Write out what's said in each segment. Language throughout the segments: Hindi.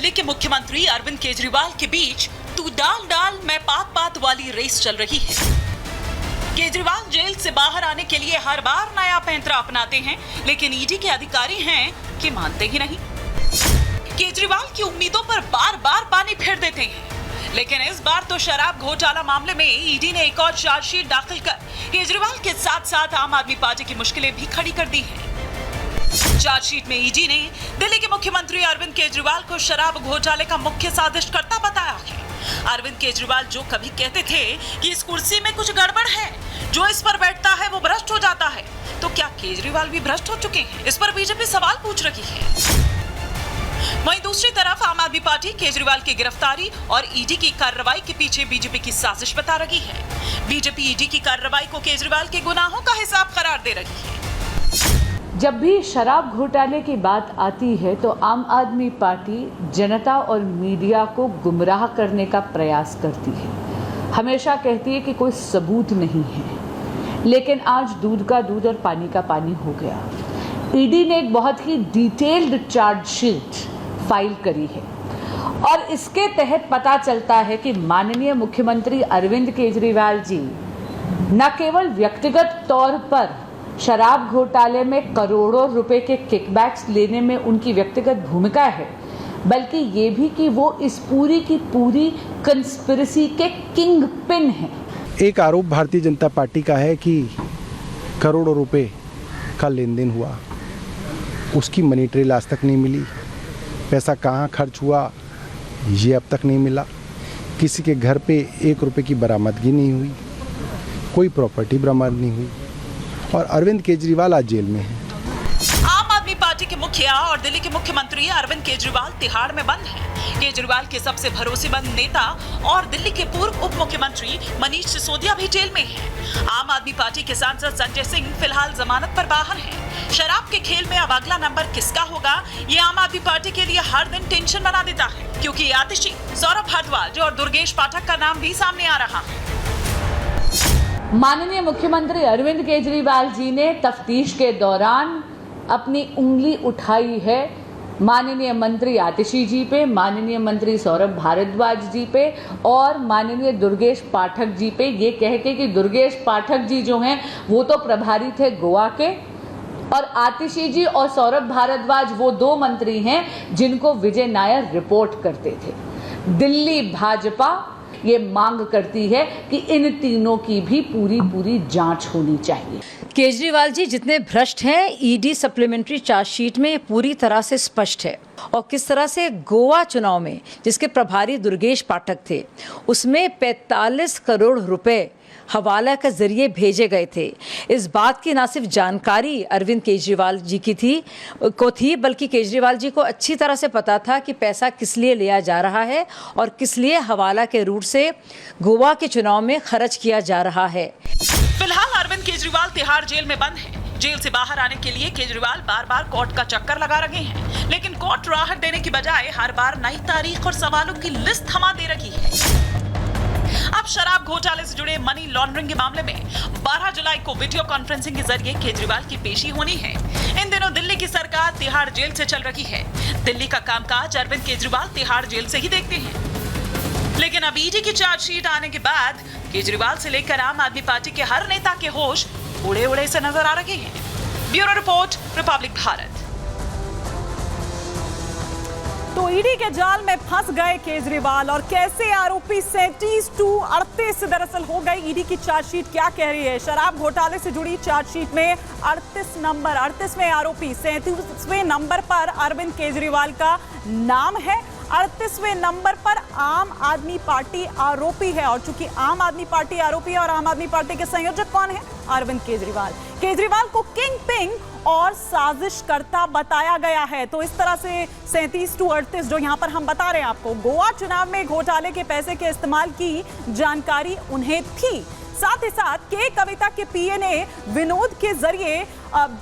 दिल्ली के मुख्यमंत्री अरविंद केजरीवाल के बीच तू डाल डाल मैं पात पात वाली रेस चल रही है। केजरीवाल जेल से बाहर आने के लिए हर बार नया पैंतरा अपनाते हैं, लेकिन ईडी के अधिकारी हैं कि मानते ही नहीं। केजरीवाल की उम्मीदों पर बार बार पानी फेर देते हैं, लेकिन इस बार तो शराब घोटाला मामले में ईडी ने एक और चार्जशीट दाखिल कर केजरीवाल के साथ साथ आम आदमी पार्टी की मुश्किलें भी खड़ी कर दी हैं। चार्जशीट में ईडी ने दिल्ली के मुख्यमंत्री अरविंद केजरीवाल को शराब घोटाले का मुख्य साजिशकर्ता बताया है। अरविंद केजरीवाल जो कभी कहते थे कि इस कुर्सी में कुछ गड़बड़ है, जो इस पर बैठता है वो भ्रष्ट हो जाता है, तो क्या केजरीवाल भी भ्रष्ट हो चुके हैं? इस पर बीजेपी सवाल पूछ रही है। वहीं दूसरी तरफ आम आदमी पार्टी केजरीवाल की गिरफ्तारी और ईडी की कार्रवाई के पीछे बीजेपी की साजिश बता रही है। बीजेपी ईडी की कार्रवाई को केजरीवाल के गुनाहों का हिसाब करार दे रही है। जब भी शराब घोटाले की बात आती है तो आम आदमी पार्टी जनता और मीडिया को गुमराह करने का प्रयास करती है। हमेशा कहती है कि कोई सबूत नहीं है, लेकिन आज दूध का दूध और पानी का पानी हो गया। ईडी ने एक बहुत ही डिटेल्ड चार्जशीट फाइल करी है और इसके तहत पता चलता है कि माननीय मुख्यमंत्री अरविंद केजरीवाल जी न केवल व्यक्तिगत तौर पर शराब घोटाले में करोड़ों रुपए के किकबैक्स लेने में उनकी व्यक्तिगत भूमिका है, बल्कि ये भी कि वो इस पूरी की पूरी कंस्पिरेसी के किंग पिन हैं। एक आरोप भारतीय जनता पार्टी का है कि करोड़ों रुपए का लेन देन हुआ, उसकी मनी ट्रेल आज तक नहीं मिली। पैसा कहाँ खर्च हुआ ये अब तक नहीं मिला। किसी के घर पे 1 रुपए की बरामदगी नहीं हुई, कोई प्रॉपर्टी बरामद नहीं हुई और अरविंद केजरीवाल आज जेल में है। आम आदमी पार्टी के मुखिया और दिल्ली के मुख्यमंत्री अरविंद केजरीवाल तिहाड़ में बंद हैं। केजरीवाल के सबसे भरोसेमंद नेता और दिल्ली के पूर्व उप मुख्यमंत्री मनीष सिसोदिया भी जेल में हैं। आम आदमी पार्टी के सांसद संजय सिंह फिलहाल जमानत पर बाहर हैं। शराब के खेल में अब अगला नंबर किसका होगा, ये आम आदमी पार्टी के लिए हर दिन टेंशन बना देता है, क्योंकि आतिशी, सौरभ भारद्वाज और दुर्गेश पाठक का नाम भी सामने आ रहा है। माननीय मुख्यमंत्री अरविंद केजरीवाल जी ने तफ्तीश के दौरान अपनी उंगली उठाई है माननीय मंत्री आतिशी जी पे, माननीय मंत्री सौरभ भारद्वाज जी पे और माननीय दुर्गेश पाठक जी पे, ये कह के कि दुर्गेश पाठक जी जो हैं वो तो प्रभारी थे गोवा के और आतिशी जी और सौरभ भारद्वाज वो 2 मंत्री हैं जिनको विजय नायर रिपोर्ट करते थे। दिल्ली भाजपा ये मांग करती है कि इन तीनों की भी पूरी जांच होनी चाहिए। केजरीवाल जी जितने भ्रष्ट हैं, ईडी सप्लीमेंट्री चार्जशीट में पूरी तरह से स्पष्ट है। और किस तरह से गोवा चुनाव में जिसके प्रभारी दुर्गेश पाठक थे, उसमें 45 करोड़ रुपए हवाला के जरिए भेजे गए थे। इस बात की ना सिर्फ जानकारी अरविंद केजरीवाल जी की थी, बल्कि केजरीवाल जी को अच्छी तरह से पता था कि पैसा किस लिए लिया जा रहा है और किस लिए हवाला के रूट से गोवा के चुनाव में खर्च किया जा रहा है। फिलहाल अरविंद केजरीवाल तिहाड़ जेल में बंद है। जेल से बाहर आने के लिए केजरीवाल बार बार कोर्ट का चक्कर लगा रहे हैं, लेकिन कोर्ट राहत देने की बजाय हर बार नई तारीख और सवालों की लिस्ट थमा दे रही है। अब शराब घोटाले से जुड़े मनी लॉन्ड्रिंग के मामले में 12 जुलाई को वीडियो कॉन्फ्रेंसिंग के जरिए केजरीवाल की पेशी होनी है। इन दिनों दिल्ली की सरकार तिहाड़ जेल से चल रही है। दिल्ली का कामकाज अरविंद केजरीवाल तिहाड़ जेल से ही देखते हैं। लेकिन अब ईडी की चार्जशीट आने के बाद केजरीवाल से लेकर आम आदमी पार्टी के हर नेता के होश उड़े उड़े से नजर आ रहे हैं। Bureau report, Republic Bharat. तो ईडी के जाल में फंस गए केजरीवाल और कैसे आरोपी 37 to 38 दरअसल हो गए। ईडी की चार्जशीट क्या कह रही है? शराब घोटाले से जुड़ी चार्जशीट में 38वें आरोपी 37वें नंबर पर अरविंद केजरीवाल का नाम है। 38वें नंबर पर आम आदमी पार्टी आरोपी है और चूंकि आम आदमी पार्टी आरोपी है और आम आदमी पार्टी के संयोजक कौन है? अरविंद केजरीवाल। केजरीवाल को किंग पिंग और साजिशकर्ता बताया गया है। तो इस तरह से 37 to 38 जो यहाँ पर हम बता रहे हैं आपको, गोवा चुनाव में घोटाले के पैसे के इस्तेमाल की जानकारी उन्हें थी। साथ ही साथ के कविता के पीए ने विनोद के जरिए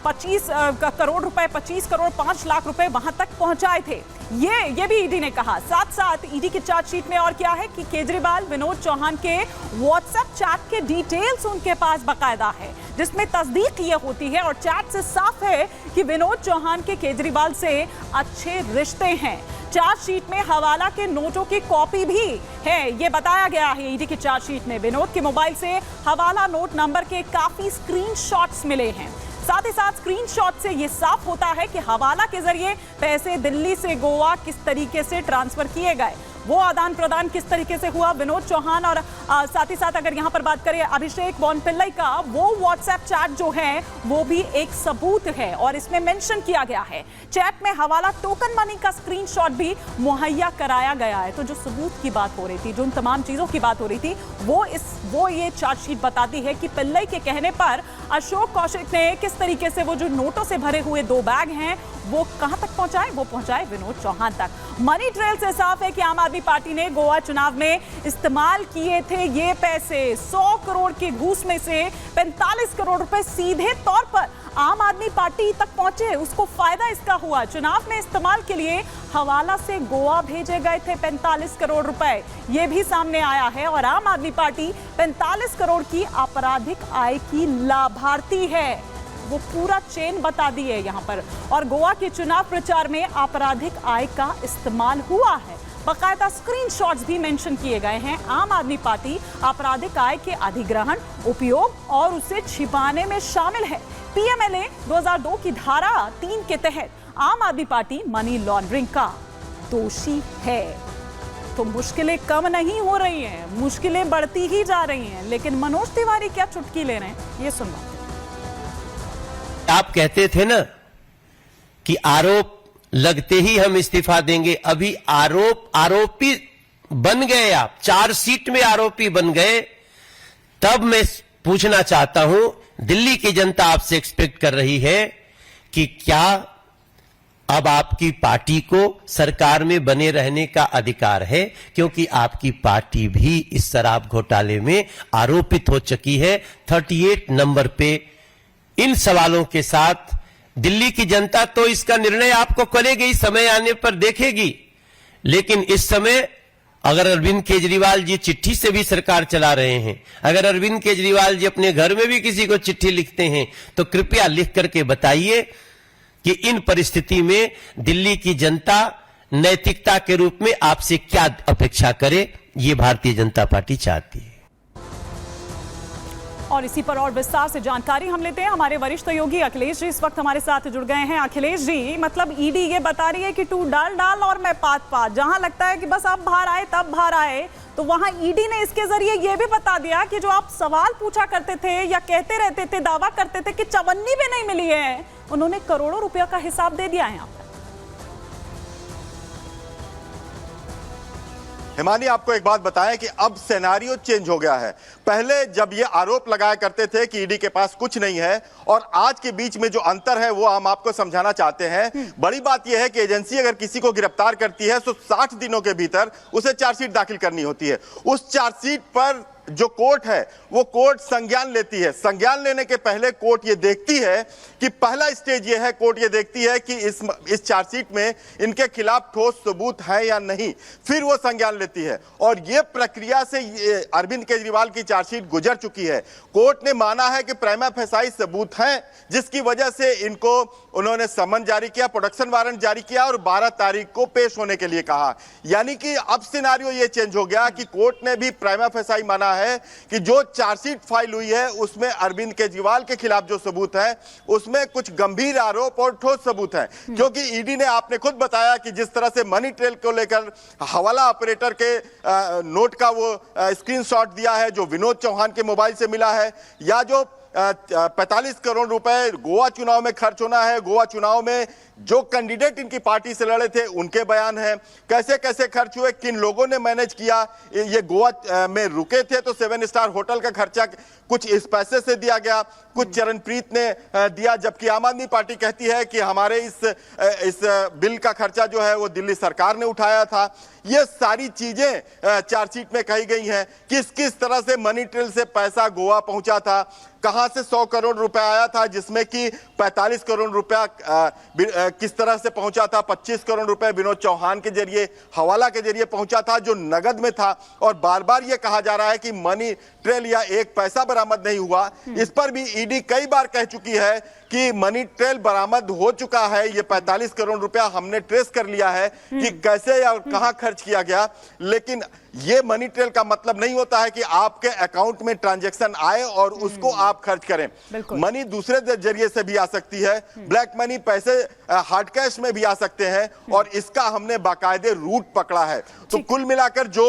25 करोड़ रुपए, 25 करोड़ 5 लाख रुपए वहां तक पहुंचाए थे। ये भी ईडी ने कहा। साथ साथ ईडी की चार्जशीट में और क्या है कि केजरीवाल विनोद चौहान के व्हाट्सएप चैट के डिटेल्स उनके पास बकायदा है, जिसमें तस्दीक ये होती है और चैट से साफ है कि विनोद चौहान के केजरीवाल से अच्छे रिश्ते हैं। चार्जशीट में हवाला के नोटों की कॉपी भी है, ये बताया गया है ईडी की चार्जशीट में। विनोद के मोबाइल से हवाला नोट नंबर के काफी स्क्रीनशॉट्स मिले हैं। साथ ही साथ स्क्रीनशॉट से ये साफ होता है कि हवाला के जरिए पैसे दिल्ली से गोवा किस तरीके से ट्रांसफर किए गए, वो आदान प्रदान किस तरीके से हुआ। विनोद चौहान और साथ ही साथ अगर यहां पर बात करें अभिषेक बोनपिल्लई का, वो व्हाट्सएप चैट जो है वो भी एक सबूत है और इसमें मेंशन किया गया है। चैट में हवाला टोकन मनी का स्क्रीनशॉट भी मुहैया कराया गया है। तो जो सबूत की बात हो रही थी, जो उन तमाम चीजों की बात हो रही थी, वो ये चार्जशीट बताती है कि पिल्लई के कहने पर अशोक कौशिक ने किस तरीके से वो जो नोटों से भरे हुए 2 बैग हैं वो कहां तक पहुंचाए, वो पहुंचाए विनोद चौहान तक। मनी ट्रेल से साफ है कि आम आदमी पार्टी ने गोवा चुनाव में इस्तेमाल किए थे ये पैसे। 100 करोड़ के घूस में से 45 करोड़ रुपए सीधे तौर पर आम आदमी पार्टी तक पहुंचे, उसको फायदा इसका हुआ। चुनाव में इस्तेमाल के लिए हवाला से गोवा भेजे गए थे 45 करोड़ रुपए, ये भी सामने आया है। और आम आदमी पार्टी 45 करोड़ की आपराधिक आय की लाभार्थी है, वो पूरा चेन बता दी है यहां पर। और गोवा के चुनाव प्रचार में आपराधिक आय का इस्तेमाल हुआ है, बकायदा स्क्रीनशॉट्स भी मेंशन किए गए हैं। आम आदमी पार्टी आपराधिक आय के अधिग्रहण, उपयोग और उसे छिपाने में शामिल है। पीएमएलए 2002 की धारा 3 के तहत आम आदमी पार्टी मनी लॉन्ड्रिंग का दोषी है। तो मुश्किलें कम नहीं हो रही हैं, मुश्किलें बढ़ती ही जा रही हैं। लेकिन मनोज तिवारी क्या चुटकी ले रहे हैं, ये सुनो। आप कहते थे ना कि आरोप लगते ही हम इस्तीफा देंगे, अभी आरोपी बन गए आप, चार्जशीट में आरोपी बन गए। तब मैं पूछना चाहता हूं, दिल्ली की जनता आपसे एक्सपेक्ट कर रही है कि क्या अब आपकी पार्टी को सरकार में बने रहने का अधिकार है, क्योंकि आपकी पार्टी भी इस शराब घोटाले में आरोपित हो चुकी है। 38 नंबर पे इन सवालों के साथ दिल्ली की जनता तो इसका निर्णय आपको करेगी, समय आने पर देखेगी। लेकिन इस समय अगर अरविंद केजरीवाल जी चिट्ठी से भी सरकार चला रहे हैं, अगर अरविंद केजरीवाल जी अपने घर में भी किसी को चिट्ठी लिखते हैं, तो कृपया लिख करके बताइए कि इन परिस्थिति में दिल्ली की जनता नैतिकता के रूप में आपसे क्या अपेक्षा करे, ये भारतीय जनता पार्टी चाहती है। और इसी पर और विस्तार से जानकारी हम लेते हैं। हमारे वरिष्ठ सहयोगी अखिलेश जी इस वक्त हमारे साथ जुड़ गए हैं। अखिलेश जी, मतलब ईडी ये बता रही है कि तू डाल डाल और मैं पात पात, जहां लगता है कि बस अब बाहर आए तब बाहर आए, तो वहां ईडी ने इसके जरिए ये भी बता दिया कि जो आप सवाल पूछा करते थे या कहते रहते थे, दावा करते थे कि चवन्नी भी नहीं मिली है, उन्होंने करोड़ों रुपया का हिसाब दे दिया है यहाँ पर। हिमानी, आपको एक बात बताएं कि अब सिनेरियो चेंज हो गया है। पहले जब ये आरोप लगाया करते थे कि ईडी के पास कुछ नहीं है, और आज के बीच में जो अंतर है वो हम आपको समझाना चाहते हैं। बड़ी बात यह है कि एजेंसी अगर किसी को गिरफ्तार करती है तो 60 दिनों के भीतर उसे चार्जशीट दाखिल करनी होती है। उस चार्जशीट पर जो कोर्ट है वो कोर्ट संज्ञान लेती है। संज्ञान लेने के पहले कोर्ट ये देखती है कि पहला स्टेज ये है, कोर्ट ये देखती है कि इस चार्जशीट में इनके खिलाफ ठोस सबूत है या नहीं, फिर वो संज्ञान लेती है। और ये प्रक्रिया से अरविंद केजरीवाल की चार्जशीट गुजर चुकी है। कोर्ट ने माना है कि प्राइमा फेसाई सबूत हैं, जिसकी वजह से इनको उन्होंने समन जारी किया, प्रोडक्शन वारंट जारी किया और 12 तारीख को पेश होने के लिए कहा। यानी कि अब सिनेरियो ये चेंज हो गया कि कोर्ट ने भी प्राइमा फेसाई माना है कि जो चार्जशीट फाइल हुई है उसमें अरविंद केजरीवाल के खिलाफ जो सबूत है उसमें कुछ गंभीर आरोप और ठोस सबूत है। क्योंकि ईडी ने, आपने खुद बताया कि जिस तरह से मनी ट्रेल को लेकर हवाला ऑपरेटर के नोट का वो स्क्रीनशॉट दिया है जो विनोद चौहान के मोबाइल से मिला है, या जो 45 करोड़ रुपए गोवा चुनाव में खर्च होना है, गोवा चुनाव में जो कैंडिडेट इनकी पार्टी से लड़े थे उनके बयान हैं, कैसे कैसे खर्च हुए, किन लोगों ने मैनेज किया। ये गोवा में रुके थे तो 7 स्टार होटल का खर्चा कुछ इस पैसे से दिया गया, कुछ चरणप्रीत ने दिया, जबकि आम आदमी पार्टी कहती है कि हमारे इस बिल का खर्चा जो है वो दिल्ली सरकार ने उठाया था। ये सारी चीजें चार्जशीट में कही गई हैं। किस किस तरह से मनी ट्रेल से पैसा गोवा पहुंचा था, कहां से 100 करोड़ रुपए आया था, जिसमें कि 45 करोड़ रुपया किस तरह से पहुंचा था, 25 करोड़ रुपए विनोद चौहान के जरिए हवाला के जरिए पहुंचा था जो नगद में था। और बार बार यह कहा जा रहा है कि मनी ट्रेल या एक पैसा बरामद नहीं हुआ। इस पर भी ईडी कई बार कह चुकी है कि मनी ट्रेल बरामद हो चुका है, ये 45 करोड़ रुपया हमने ट्रेस कर लिया है कि कैसे या कहां खर्च किया गया। लेकिन ये मनी ट्रेल का मतलब नहीं होता है कि आपके अकाउंट में ट्रांजैक्शन आए और उसको आप खर्च करें। मनी दूसरे जरिए से भी आ सकती है, ब्लैक मनी पैसे हार्ड कैश में भी आ सकते हैं और इसका हमने बाकायदे रूट पकड़ा है। तो कुल मिलाकर जो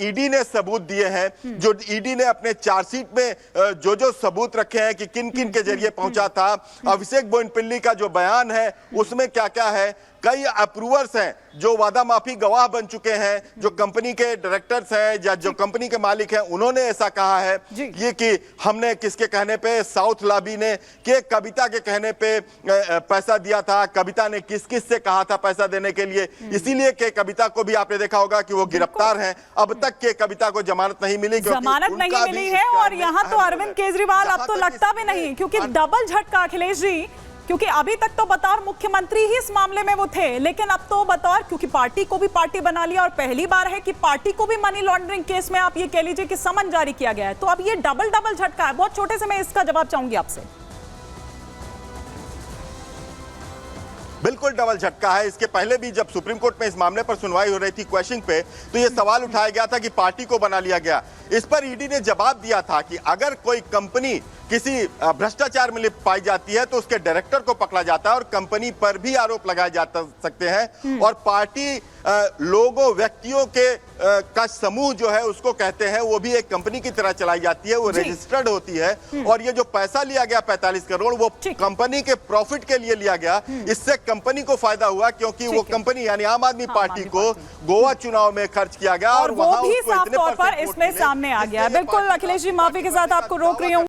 ईडी ने सबूत दिए हैं, जो ईडी ने अपने चार्जशीट में जो सबूत रखे हैं कि किन किन के जरिए पहुंचा था, अभिषेक बोइनपल्ली का जो बयान है उसमें क्या क्या है, कई अप्रूवर्स हैं जो वादा माफी गवाह बन चुके हैं, जो कंपनी के डायरेक्टर्स हैं या जो कंपनी के मालिक हैं, उन्होंने ऐसा कहा है ये कि हमने किसके कहने पे, साउथ लॉबी ने के कविता के कहने पे पैसा दिया था, कविता ने किस किस से कहा था पैसा देने के लिए, इसीलिए के कविता को भी आपने देखा होगा कि वो गिरफ्तार हैं। अब तक के कविता को जमानत नहीं मिली, जमानत नहीं मिली है। और यहाँ तो अरविंद केजरीवाल अब तो लगता भी नहीं, क्योंकि डबल झटका अखिलेश जी, क्योंकि अभी तक तो बतौर मुख्यमंत्री ही इस मामले में वो थे, लेकिन अब तो बतौर, क्योंकि पार्टी को भी पार्टी बना लिया और पहली बार है कि पार्टी को भी मनी लॉन्ड्रिंग केस में आप ये कह लीजिए कि समन जारी किया गया है। तो अब ये डबल झटका है। बहुत छोटे से मैं इसका जवाब चाहूंगी आपसे। बिल्कुल डबल झटका है। इसके पहले भी जब सुप्रीम कोर्ट में इस मामले पर सुनवाई हो रही थी क्वेश्चन पे, तो यह सवाल उठाया गया था कि पार्टी को बना लिया गया। इस पर ईडी ने जवाब दिया था कि अगर कोई कंपनी किसी भ्रष्टाचार में लिप्त पाई जाती है तो उसके डायरेक्टर को पकड़ा जाता है और कंपनी पर भी आरोप लगाए जा सकते हैं। और पार्टी लोगों, व्यक्तियों के का समूह जो है उसको कहते हैं, वो भी एक कंपनी की तरह चलाई जाती है, वो रजिस्टर्ड होती है। और ये जो पैसा लिया गया 45 करोड़, वो कंपनी के प्रॉफिट के लिए लिया गया। इससे कंपनी को फायदा हुआ क्योंकि वो कंपनी यानी आम आदमी पार्टी को गोवा चुनाव में खर्च किया गया और वो भी साफ तौर पर इसमें सामने आ गया। बिल्कुल अखिलेश जी, माफी के साथ आपको रोक रही हूँ।